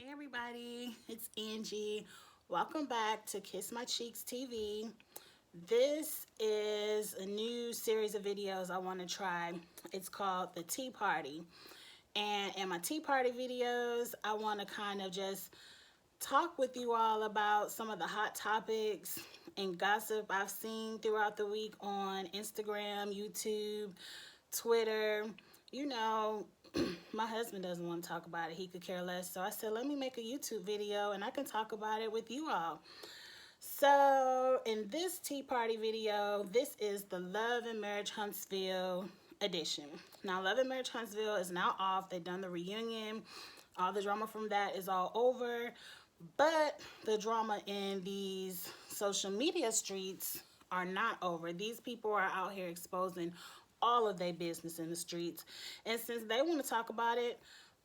Hey everybody, it's Angie. Welcome back to Kiss My Cheeks TV. This is a new series of videos I want to try. It's called The Tea Party. And in my Tea Party videos, I want to kind of just talk with you all about some of the hot topics and gossip I've seen throughout the week on Instagram, YouTube, Twitter. You know, my husband doesn't want to talk about it. He could care less. So I said, let me make a YouTube video and I can talk about it with you all. So in this Tea Party video, this is the Love and Marriage Huntsville edition. Now, Love and Marriage Huntsville is now off. They've done the reunion. All the drama from that is all over. But the drama in these social media streets are not over. These people are out here exposing all of their business in the streets. And since they want to talk about it,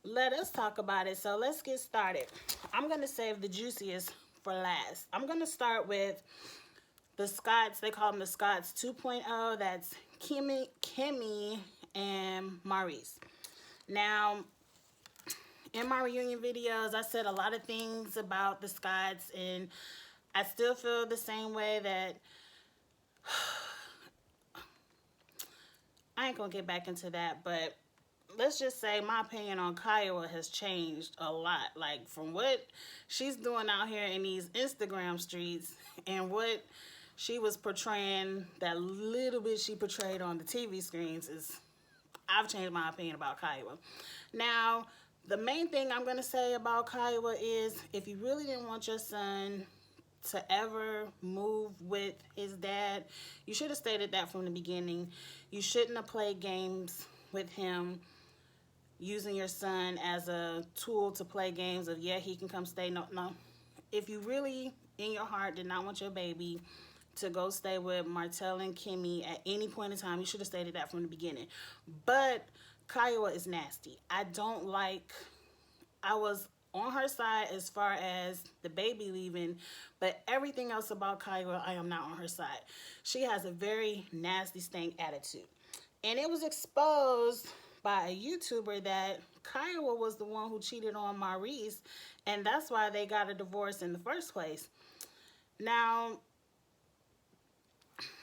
let us talk about it. So let's get started. I'm going to save the juiciest for last. I'm going to start with the Scotts. They call them the Scotts 2.0. That's Kimmy, and Maurice. Now, in my reunion videos, I said a lot of things about the Scotts, and I still feel the same way that I ain't gonna get back into that, but let's just say my opinion on Kiowa has changed a lot. Like, from what she's doing out here in these Instagram streets and what she was portraying, that little bit she portrayed on the TV screens, I've changed my opinion about Kiowa. Now, the main thing I'm going to say about Kiowa is, if you really didn't want your son to ever move with his dad, you should have stated that from the beginning. You shouldn't have played games with him, using your son as a tool to play games of, yeah, he can come stay. No. If you really, in your heart, did not want your baby to go stay with Martell and Kimmy at any point in time, you should have stated that from the beginning. But Kiowa is nasty. I was on her side as far as the baby leaving, but everything else about Kiowa, I am not on her side. She has a very nasty, stank attitude. And it was exposed by a YouTuber that Kiowa was the one who cheated on Maurice, and that's why they got a divorce in the first place. Now,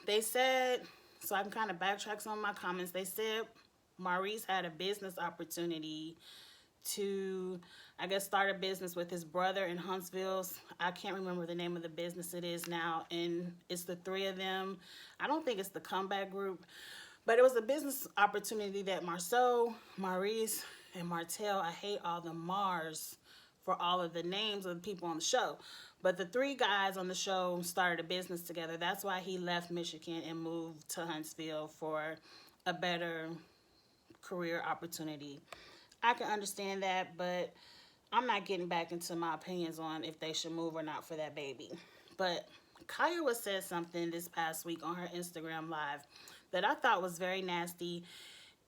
they said, so I can kind of backtrack some of my comments, they said Maurice had a business opportunity to, I guess, start a business with his brother in Huntsville. I can't remember the name of the business it is now, and it's the three of them. I don't think it's the Comeback Group, but it was a business opportunity that Marceau, Maurice, and Martell, I hate all the Mars for all of the names of the people on the show, but the three guys on the show started a business together. That's why he left Michigan and moved to Huntsville for a better career opportunity. I can understand that, but I'm not getting back into my opinions on if they should move or not for that baby. But Kiowa said something this past week on her Instagram Live that I thought was very nasty,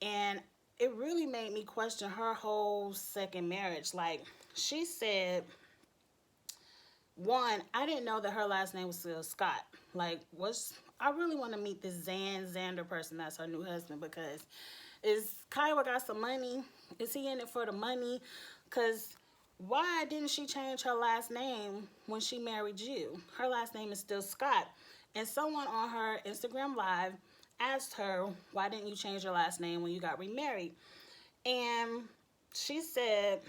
and it really made me question her whole second marriage. Like, she said, one, I didn't know that her last name was still Scott. Like, I really want to meet this Xander person that's her new husband, because is Kiowa got some money? Is he in it for the money? Because why didn't she change her last name when she married you? Her last name is still Scott. And someone on her Instagram Live asked her, why didn't you change your last name when you got remarried? And she said,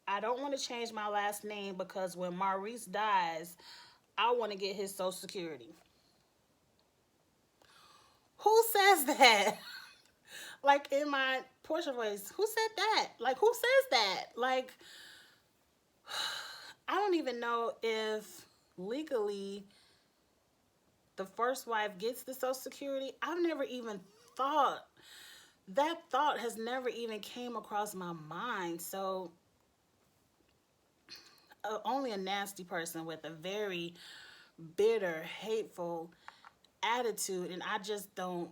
I don't want to change my last name because when Maurice dies, I want to get his Social Security. Who says that? Like, in my Portia voice, who said that? Like, who says that? Like, I don't even know if legally the first wife gets the Social Security. I've never even thought, that thought has never even came across my mind. So, only a nasty person with a very bitter, hateful attitude, and I just don't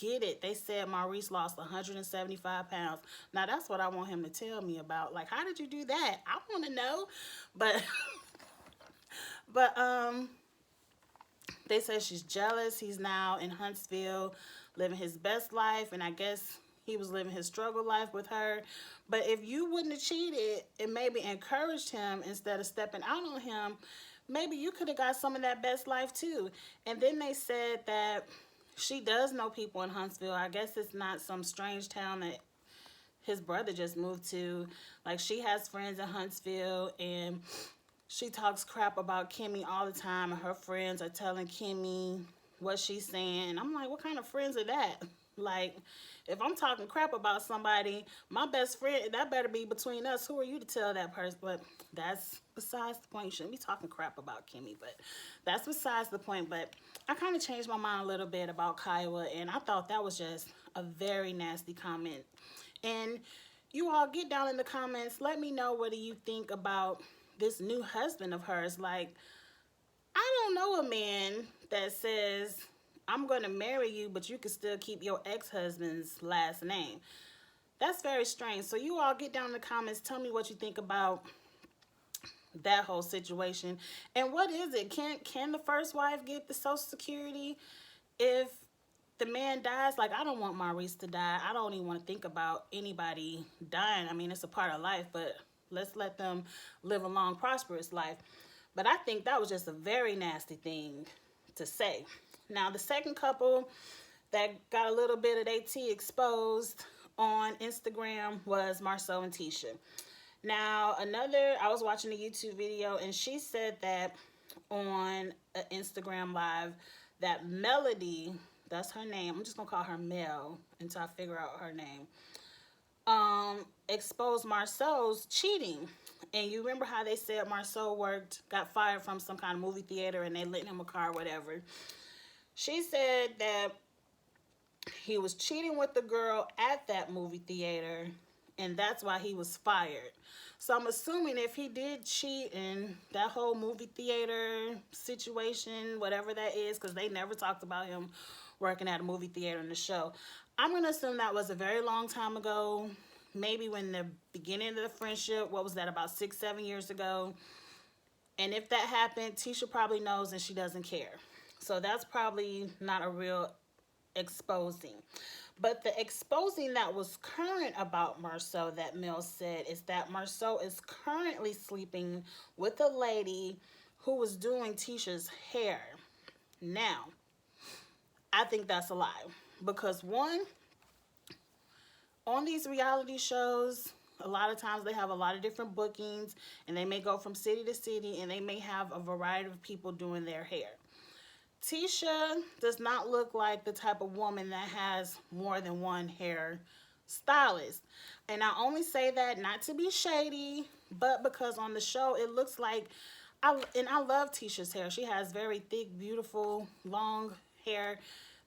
get it. They said Maurice lost 175 pounds. Now, that's what I want him to tell me about. Like, how did you do that? I want to know. But, but, they said she's jealous. He's now in Huntsville living his best life, and I guess he was living his struggle life with her. But if you wouldn't have cheated and maybe encouraged him instead of stepping out on him, maybe you could have got some of that best life too. And then they said that she does know people in Huntsville. I guess it's not some strange town that his brother just moved to. Like, she has friends in Huntsville, and she talks crap about Kimmy all the time, and her friends are telling Kimmy what she's saying. And I'm like, what kind of friends are that? Like, if I'm talking crap about somebody, my best friend, that better be between us. Who are you to tell that person? But that's besides the point. You shouldn't be talking crap about Kimmy, but that's besides the point. But I kind of changed my mind a little bit about Kiowa, and I thought that was just a very nasty comment. And you all get down in the comments. Let me know what do you think about this new husband of hers. Like, I don't know a man that says, I'm going to marry you, but you can still keep your ex-husband's last name. That's very strange. So you all get down in the comments. Tell me what you think about that whole situation. And what is it? Can the first wife get the Social Security if the man dies? Like, I don't want Maurice to die. I don't even want to think about anybody dying. I mean, it's a part of life, but let's let them live a long, prosperous life. But I think that was just a very nasty thing to say. Now, the second couple that got a little bit of their tea exposed on Instagram was Marceau and Tisha. Now, I was watching a YouTube video, and she said that on an Instagram live that Melody, that's her name, I'm just going to call her Mel until I figure out her name, exposed Marceau's cheating. And you remember how they said Marceau got fired from some kind of movie theater, and they lent him a car or whatever. She said that he was cheating with the girl at that movie theater, and that's why he was fired. So I'm assuming if he did cheat in that whole movie theater situation, whatever that is, because they never talked about him working at a movie theater in the show, I'm going to assume that was a very long time ago, maybe when the beginning of the friendship, what was that, about 6-7 years ago? And if that happened, Tisha probably knows and she doesn't care. So that's probably not a real exposing. But the exposing that was current about Marceau that Mel said is that Marceau is currently sleeping with a lady who was doing Tisha's hair. Now, I think that's a lie. Because one, on these reality shows, a lot of times they have a lot of different bookings, and they may go from city to city, and they may have a variety of people doing their hair. Tisha does not look like the type of woman that has more than one hair stylist. And I only say that not to be shady, but because on the show it looks like, I love Tisha's hair. She has very thick, beautiful, long hair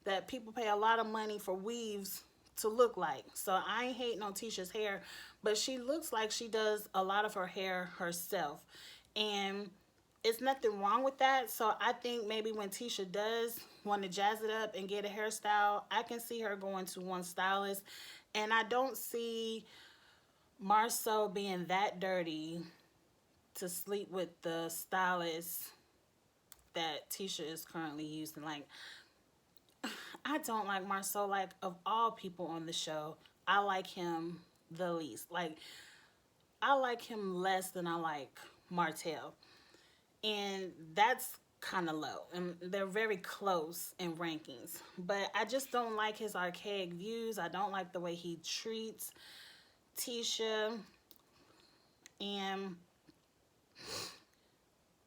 that people pay a lot of money for weaves to look like. So I ain't hating on Tisha's hair, but she looks like she does a lot of her hair herself. And it's nothing wrong with that. So I think maybe when Tisha does want to jazz it up and get a hairstyle, I can see her going to one stylist. And I don't see Marceau being that dirty to sleep with the stylist that Tisha is currently using. Like, I don't like Marceau. Like, of all people on the show, I like him the least. Like, I like him less than I like Martell. And that's kind of low. And they're very close in rankings. But I just don't like his archaic views. I don't like the way he treats Tisha. And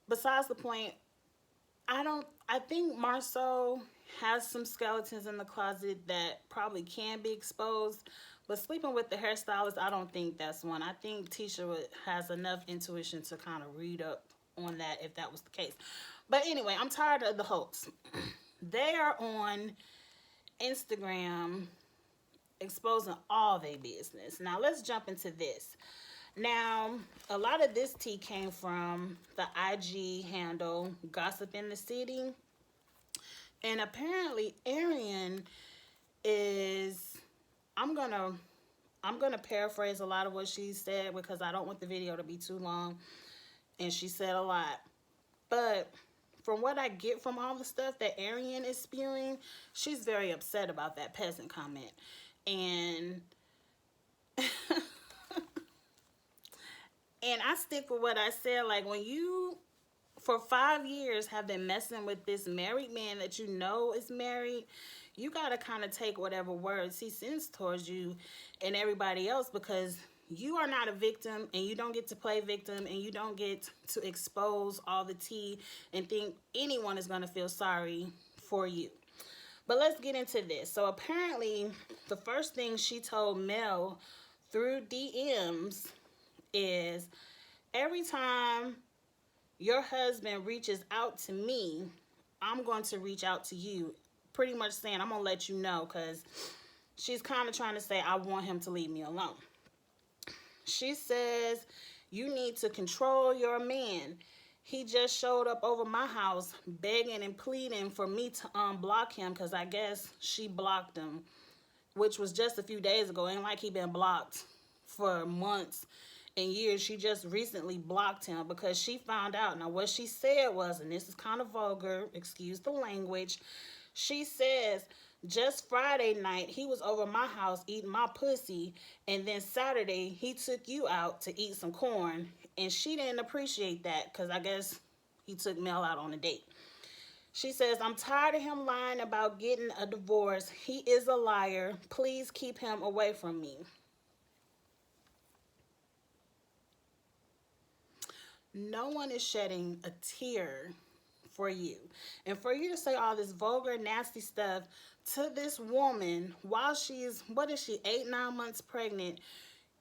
besides the point, I think Marceau has some skeletons in the closet that probably can be exposed. But sleeping with the hairstylist, I don't think that's one. I think Tisha has enough intuition to kind of read up on that if that was the case. But anyway, I'm tired of the hoax. They are on Instagram exposing all their business. Now let's jump into this. Now, a lot of this tea came from the IG handle Gossip in the City. And apparently Arian is, I'm gonna paraphrase a lot of what she said because I don't want the video to be too long. And she said a lot. But from what I get from all the stuff that Arian is spewing, she's very upset about that peasant comment. And and I stick with what I said. Like, when you for 5 years have been messing with this married man that you know is married, you got to kind of take whatever words he sends towards you and everybody else, because you are not a victim, and you don't get to play victim, and you don't get to expose all the tea and think anyone is going to feel sorry for you. But let's get into this. So apparently the first thing she told Mel through DMs is, every time your husband reaches out to me, I'm going to reach out to you. Pretty much saying, I'm going to let you know, because she's kind of trying to say, I want him to leave me alone. She says, you need to control your man. He just showed up over my house begging and pleading for me to unblock him, because I guess she blocked him, which was just a few days ago. Ain't like he been blocked for months and years. She just recently blocked him because she found out. Now, what she said was, and this is kind of vulgar, excuse the language, she says, just Friday night, he was over my house eating my pussy, and then Saturday, he took you out to eat some corn, and she didn't appreciate that, because I guess he took Mel out on a date. She says, I'm tired of him lying about getting a divorce. He is a liar. Please keep him away from me. No one is shedding a tear for you. And for you to say all this vulgar, nasty stuff to this woman while she's, what is she, 8-9 months pregnant,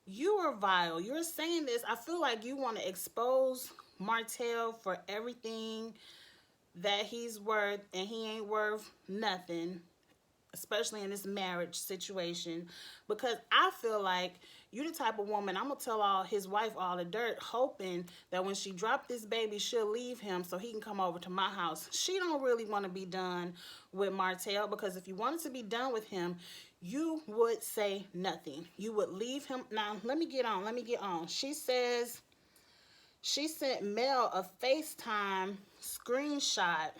you are vile. You're saying this. I feel like you want to expose Martell for everything that he's worth, and he ain't worth nothing, especially in this marriage situation, because I feel like you the type of woman, I'm gonna tell all his wife all the dirt, hoping that when she dropped this baby, she'll leave him so he can come over to my house. She don't really want to be done with Martell, because if you wanted to be done with him, you would say nothing. You would leave him. Now, let me get on. She says she sent Mel a FaceTime screenshot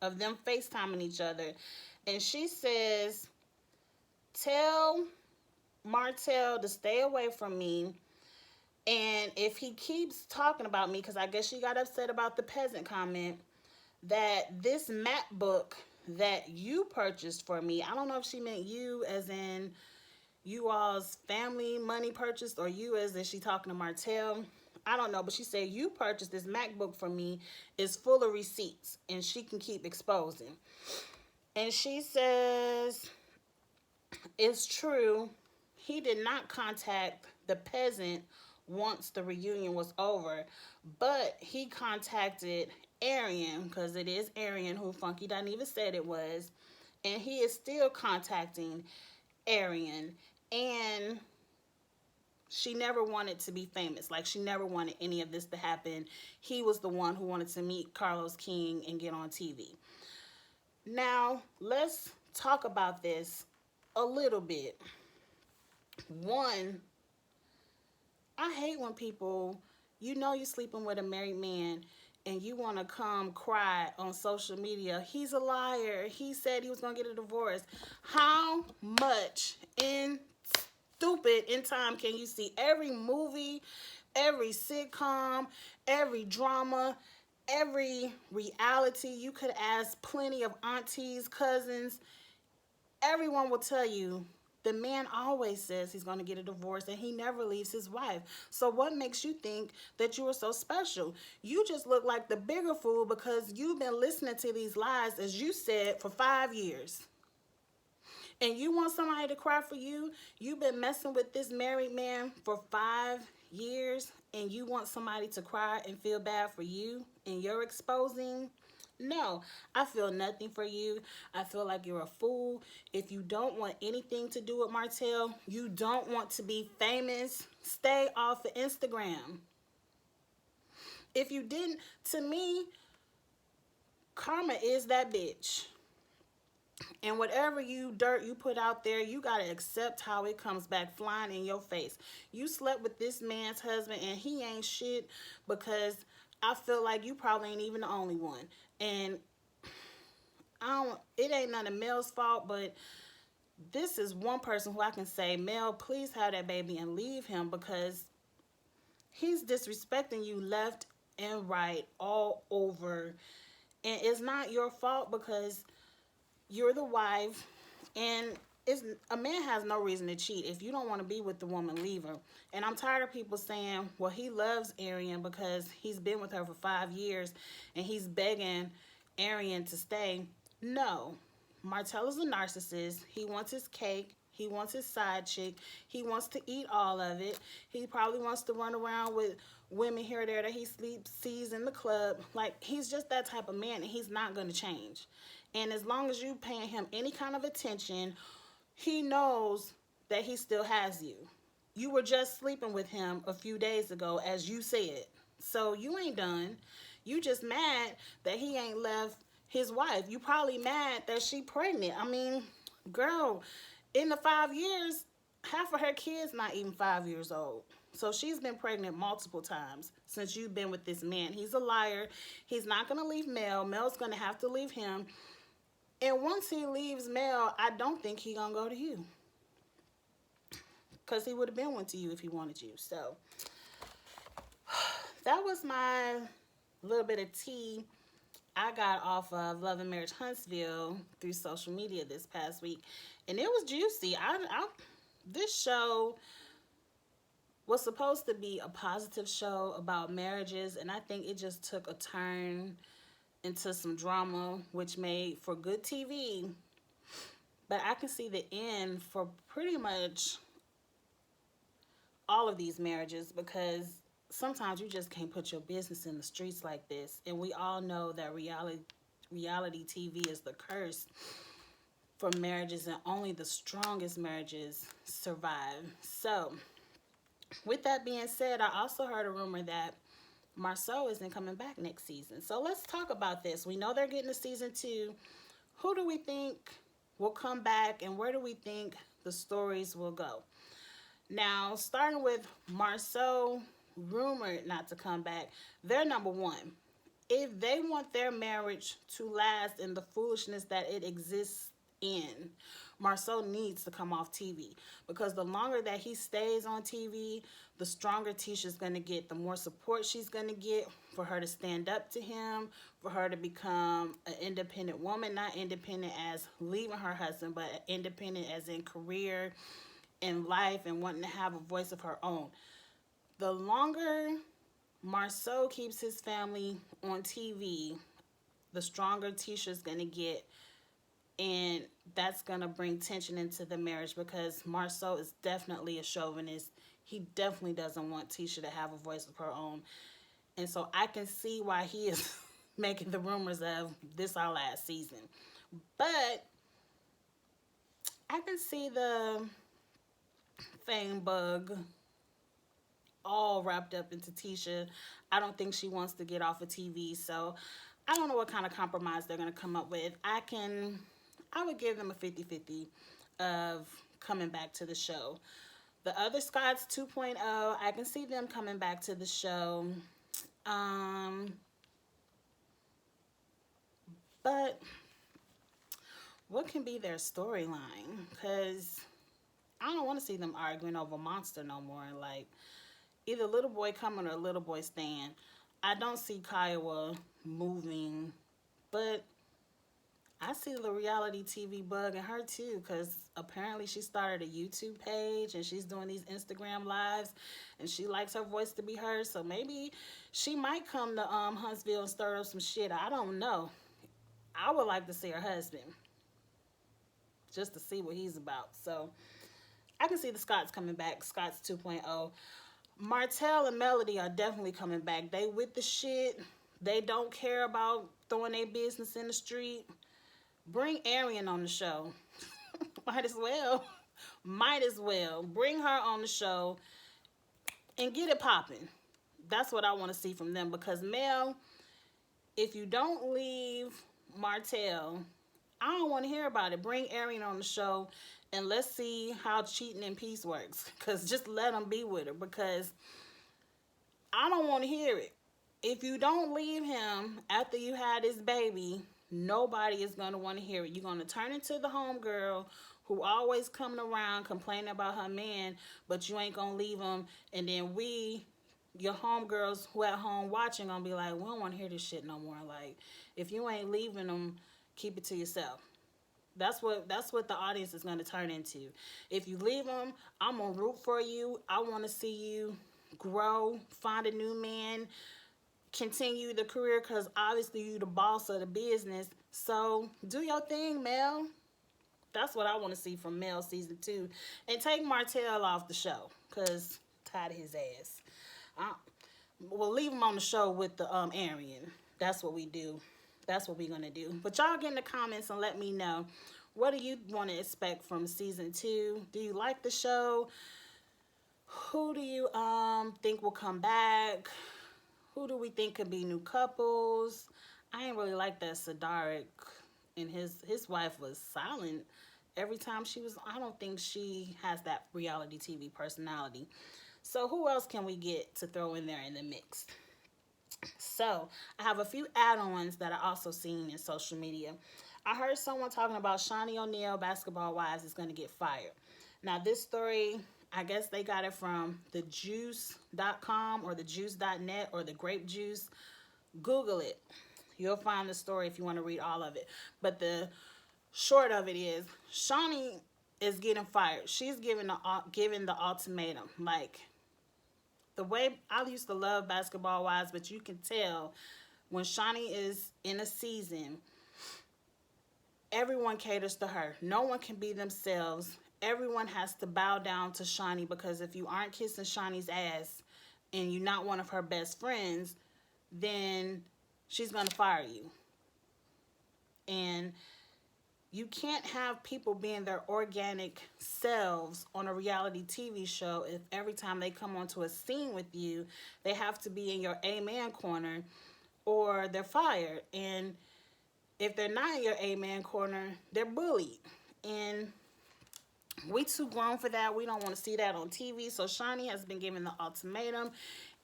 of them FaceTiming each other. And she says, tell Martell to stay away from me. And if he keeps talking about me, because I guess she got upset about the peasant comment, that this MacBook that you purchased for me, I don't know if she meant you as in you all's family money purchased, or you as in she talking to Martell. I don't know, but she said, you purchased this MacBook for me, is full of receipts, and she can keep exposing. And she says, it's true, he did not contact the peasant once the reunion was over, but he contacted Arian, because it is Arian who Funky Dineva said it was, and he is still contacting Arian. And she never wanted to be famous. Like, she never wanted any of this to happen. He was the one who wanted to meet Carlos King and get on TV. Now, let's talk about this a little bit. One, I hate when people, you know you're sleeping with a married man and you want to come cry on social media. He's a liar. He said he was going to get a divorce. How much stupid in time can you see? Every movie, every sitcom, every drama, every reality, you could ask plenty of aunties, cousins, everyone will tell you the man always says he's going to get a divorce and he never leaves his wife. So what makes you think that you are so special? You just look like the bigger fool because you've been listening to these lies, as you said, for 5 years. And you want somebody to cry for you? You've been messing with this married man for 5 years and you want somebody to cry and feel bad for you and you're exposing? No, I feel nothing for you. I feel like you're a fool. If you don't want anything to do with Martell, you don't want to be famous, stay off of Instagram. If you didn't, to me, karma is that bitch. And whatever dirt you put out there, you got to accept how it comes back flying in your face. You slept with this man's husband and he ain't shit, because I feel like you probably ain't even the only one. And it ain't none of Mel's fault, but this is one person who I can say, Mel, please have that baby and leave him, because he's disrespecting you left and right all over. And it's not your fault, because you're the wife, and it's, a man has no reason to cheat. If you don't want to be with the woman, leave her. And I'm tired of people saying, well, he loves Arian because he's been with her for 5 years and he's begging Arian to stay. No. Martell is a narcissist. He wants his cake. He wants his side chick. He wants to eat all of it. He probably wants to run around with women here or there that he sees in the club. Like, he's just that type of man, and he's not going to change. And as long as you paying him any kind of attention, he knows that he still has you. You were just sleeping with him a few days ago, as you said. So you ain't done. You just mad that he ain't left his wife. You probably mad that she pregnant. I mean, girl, in the 5 years, half of her kids not even 5 years old. So she's been pregnant multiple times since you've been with this man. He's a liar. He's not going to leave Mel. Mel's going to have to leave him. And once he leaves Mel, I don't think he going to go to you. Because he would have been one to you if he wanted you. So that was my little bit of tea I got off of Love and Marriage Huntsville through social media this past week. And it was juicy. This show was supposed to be a positive show about marriages, and I think it just took a turn into some drama, which made for good TV. But I can see the end for pretty much all of these marriages, because sometimes you just can't put your business in the streets like this. And we all know that reality TV is the curse for marriages, and only the strongest marriages survive. So with that being said, I also heard a rumor that Marceau isn't coming back next season. So let's talk about this. We know they're getting a season 2. Who do we think will come back, and where do we think the stories will go? Now, starting with Marceau, rumored not to come back, they're number one. If they want their marriage to last in the foolishness that it exists in, Marceau needs to come off TV, because the longer that he stays on TV, the stronger Tisha's going to get, the more support she's going to get for her to stand up to him, for her to become an independent woman, not independent as leaving her husband, but independent as in career and life and wanting to have a voice of her own. The longer Marceau keeps his family on TV, the stronger Tisha's going to get. And that's going to bring tension into the marriage, because Marceau is definitely a chauvinist. He definitely doesn't want Tisha to have a voice of her own. And so I can see why he is making the rumors of this our last season. But I can see the fame bug all wrapped up into Tisha. I don't think she wants to get off of TV. So I don't know what kind of compromise they're going to come up with. I would give them a 50-50 of coming back to the show. The other Scotts 2.0, I can see them coming back to the show. But what can be their storyline? Because I don't want to see them arguing over Monster no more. Like, either little boy coming or little boy staying. I don't see Kiowa moving, but I see the reality TV bug in her too, because apparently she started a YouTube page and she's doing these Instagram lives and she likes her voice to be heard. So maybe she might come to Huntsville and stir up some shit. I don't know. I would like to see her husband just to see what he's about. So I can see the Scotts coming back, Scotts 2.0. Martell and Melody are definitely coming back. They with the shit. They don't care about throwing their business in the street. Bring Arian on the show. Might as well. Might as well. Bring her on the show and get it popping. That's what I want to see from them. Because Mel, if you don't leave Martell, I don't want to hear about it. Bring Arian on the show and let's see how cheating in peace works. Because just let him be with her. Because I don't want to hear it. If you don't leave him after you had his baby, nobody is going to want to hear it. You're going to turn into the homegirl who always coming around complaining about her man, but you ain't gonna leave him, and then your homegirls who at home watching gonna be like, we don't want to hear this shit no more. Like, if you ain't leaving them, keep it to yourself. That's what the audience is going to turn into. If you leave them, I'm going to root for you. I want to see you grow, find a new man, continue the career, because obviously you the boss of the business. So do your thing, Mel. That's what I want to see from Mel season 2. And take Martell off the show, because tired of his ass. We'll leave him on the show with the Arian. That's what we do. That's what we're going to do. But y'all get in the comments and let me know. What do you want to expect from season 2? Do you like the show? Who do you think will come back? Who do we think could be new couples? I ain't really like that Sadaric, and his wife was silent every time she was. I don't think she has that reality TV personality. So who else can we get to throw in there in the mix? So I have a few add-ons that I also seen in social media. I heard someone talking about Shawnee O'Neal, Basketball Wives, is going to get fired. Now this story, I guess they got it from thejuice.com or thejuice.net or the grape juice. Google it. You'll find the story if you want to read all of it. But the short of it is, Shawnee is getting fired. She's giving the ultimatum. Like, the way I used to love Basketball Wives, but you can tell when Shawnee is in a season, everyone caters to her. No one can be themselves. Everyone has to bow down to Shawnee, because if you aren't kissing Shawnee's ass and you're not one of her best friends, then she's going to fire you. And you can't have people being their organic selves on a reality TV show if every time they come onto a scene with you, they have to be in your amen corner or they're fired. And if they're not in your amen corner, they're bullied. And we too grown for that. We don't want to see that on TV. So Shawnee has been given the ultimatum.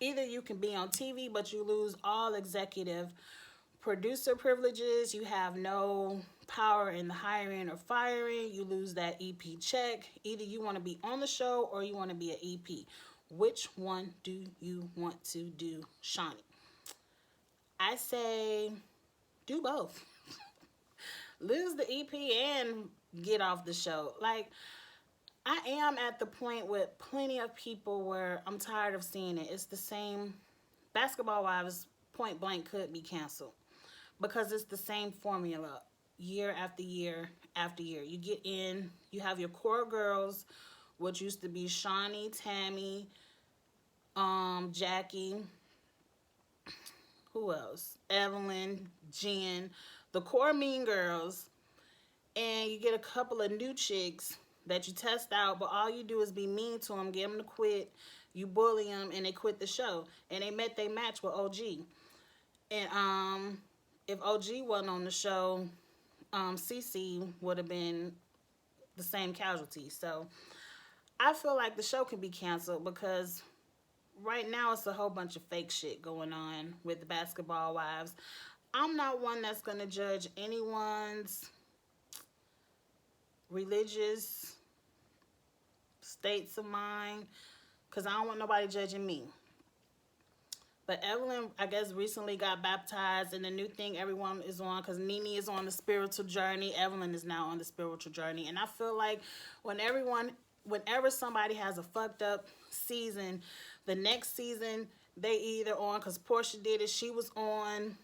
Either you can be on TV, but you lose all executive producer privileges. You have no power in the hiring or firing. You lose that EP check. Either you want to be on the show or you want to be an EP. Which one do you want to do, Shawnee? I say do both. Lose the EP and get off the show. Like, I am at the point with plenty of people where I'm tired of seeing it. It's the same. Basketball Wives, point blank, could be canceled, because it's the same formula year after year after year. You get in, you have your core girls, which used to be Shawnee, Tammy, Jackie, who else? Evelyn, Jen, the core mean girls, and you get a couple of new chicks that you test out, but all you do is be mean to them, get them to quit, you bully them, and they quit the show. And they met their match with OG. And if OG wasn't on the show, CC would have been the same casualty. So I feel like the show can be canceled, because right now it's a whole bunch of fake shit going on with the Basketball Wives. I'm not one that's going to judge anyone's religious states of mind, because I don't want nobody judging me. But Evelyn, I guess, recently got baptized, and the new thing everyone is on, because Nene is on the spiritual journey, Evelyn is now on the spiritual journey. And I feel like whenever somebody has a fucked up season, the next season they either on, because Portia did it, she was on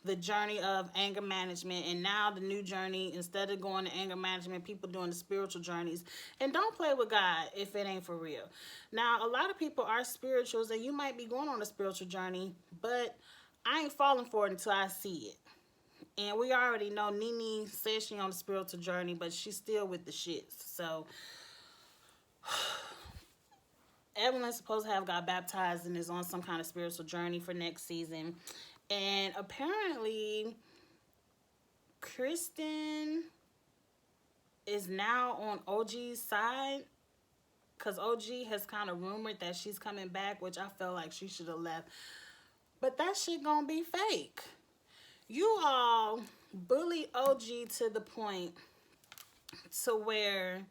the journey of anger management, and now the new journey, instead of going to anger management, people doing the spiritual journeys. And don't play with God if it ain't for real. Now, a lot of people are spirituals, and you might be going on a spiritual journey, but I ain't falling for it until I see it. And we already know Nene says she on a spiritual journey, but she's still with the shits. So Evelyn's supposed to have got baptized and is on some kind of spiritual journey for next season. And apparently, Kristen is now on OG's side, because OG has kind of rumored that she's coming back, which I felt like she should have left. But that shit gonna be fake. You all bully OG to the point to where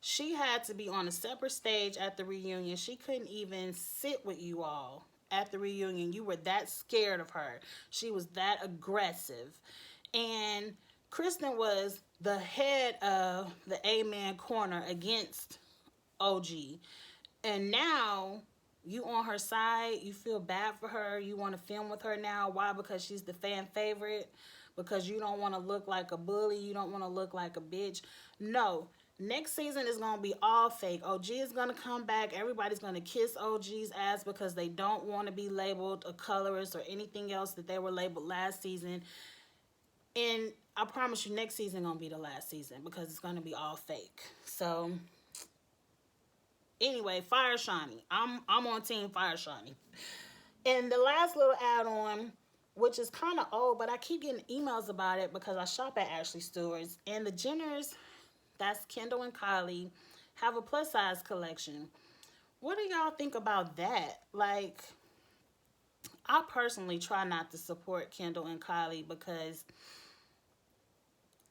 she had to be on a separate stage at the reunion. She couldn't even sit with you all at the reunion. You were that scared of her. She was that aggressive. And Kristen was the head of the Amen Corner against OG. And now you on her side, you feel bad for her, you want to film with her now. Why? Because she's the fan favorite, because you don't want to look like a bully, you don't want to look like a bitch. No, next season is going to be all fake. OG is going to come back, everybody's going to kiss OG's ass because they don't want to be labeled a colorist or anything else that they were labeled last season. And I promise you, next season going to be the last season because it's going to be all fake. So anyway, Fire Shani. I'm on team Fire Shani. And the last little add-on, which is kind of old, but I keep getting emails about it because I shop at Ashley Stewart's. And the Jenners, that's Kendall and Kylie, have a plus size collection. What do y'all think about that? Like, I personally try not to support Kendall and Kylie because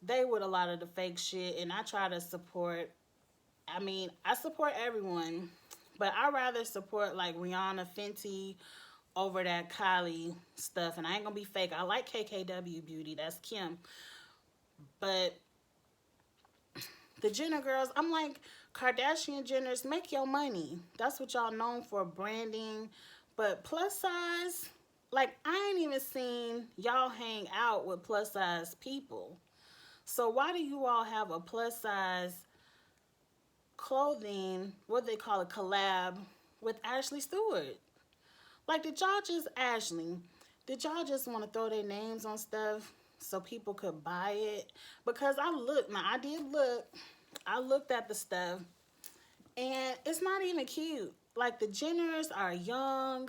they with a lot of the fake shit, and I try to support, I mean, I support everyone, but I rather support like Rihanna, Fenty over that Kylie stuff. And I ain't gonna be fake. I like KKW Beauty. That's Kim. But the Jenner girls, I'm like, Kardashian Jenners, make your money. That's what y'all known for, branding. But plus size, like, I ain't even seen y'all hang out with plus size people. So why do you all have a plus size clothing, what they call a collab with Ashley Stewart? Like, did y'all just, Ashley, did y'all just want to throw their names on stuff so people could buy it? Because I looked at the stuff, and it's not even cute. Like, the Jenners are young,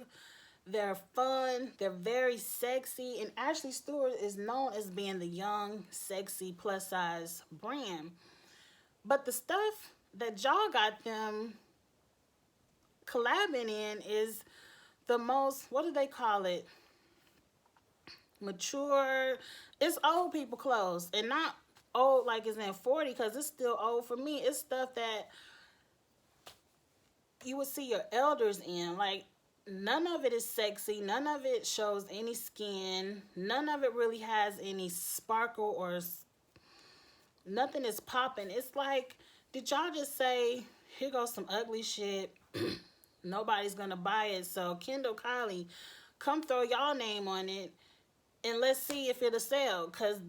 they're fun, they're very sexy, and Ashley Stewart is known as being the young, sexy, plus size brand. But the stuff that y'all got them collabing in is the most, what do they call it? Mature. It's old people clothes, and not old like it's in 40, because it's still old for me. It's stuff that you would see your elders in. Like, none of it is sexy, none of it shows any skin, none of it really has any sparkle, or nothing is popping. It's like, did y'all just say, here goes some ugly shit, nobody's gonna buy it, so Kendall, Kylie, come throw y'all name on it and let's see if it'll sell? Because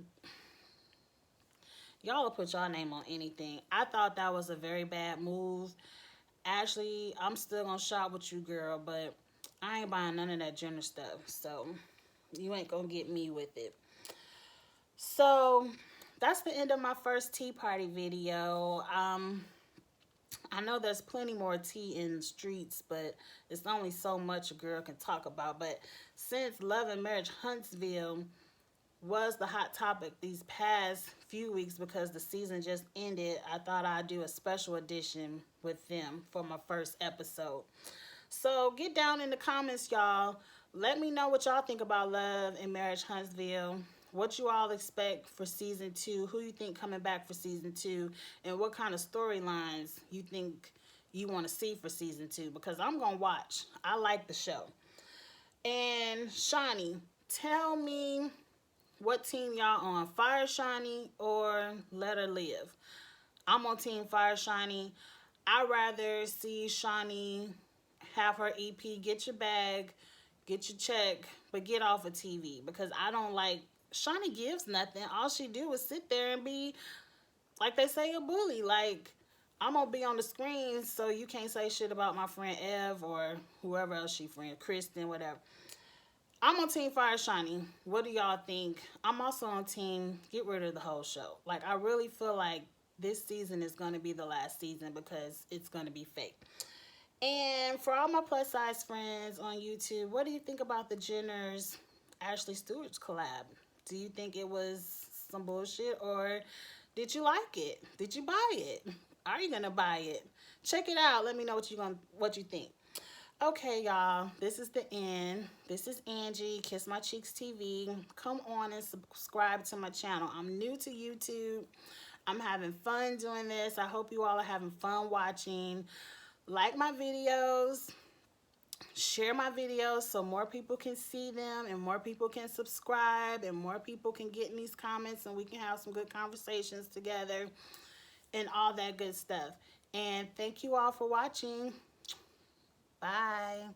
y'all will put y'all name on anything. I thought that was a very bad move. Ashley, I'm still gonna shop with you, girl, but I ain't buying none of that Jenner stuff, so you ain't gonna get me with it. So that's the end of my first tea party video. I know there's plenty more tea in the streets, but it's only so much a girl can talk about. But since Love and Marriage Huntsville was the hot topic these past few weeks because the season just ended, I thought I'd do a special edition with them for my first episode. So get down in the comments, y'all. Let me know what y'all think about Love and Marriage Huntsville. What you all expect for season 2. Who you think coming back for season 2. And what kind of storylines you think you want to see for season 2. Because I'm going to watch. I like the show. And Shani, tell me what team y'all on. Fire Shani or Let Her Live? I'm on team Fire Shani. I'd rather see Shani have her EP, get your bag, get your check, but get off of TV. Because I don't like, Shani gives nothing. All she do is sit there and be, like they say, a bully. Like, I'm going to be on the screen, so you can't say shit about my friend Ev or whoever else she friend, Kristen, whatever. I'm on team Fire Shani. What do y'all think? I'm also on team get rid of the whole show. Like, I really feel like this season is going to be the last season because it's going to be fake. And for all my plus size friends on YouTube, what do you think about the Jenners Ashley Stewart's collab? Do you think it was some bullshit, or did you like it? Did you buy it? Are you gonna buy it? Check it out. Let me know what you think. Okay, y'all, this is the end. This is Angie, Kiss My Cheeks TV. Come on and subscribe to my channel. I'm new to YouTube. I'm having fun doing this. I hope you all are having fun watching. Like my videos, share my videos so more people can see them and more people can subscribe and more people can get in these comments and we can have some good conversations together and all that good stuff. And thank you all for watching. Bye.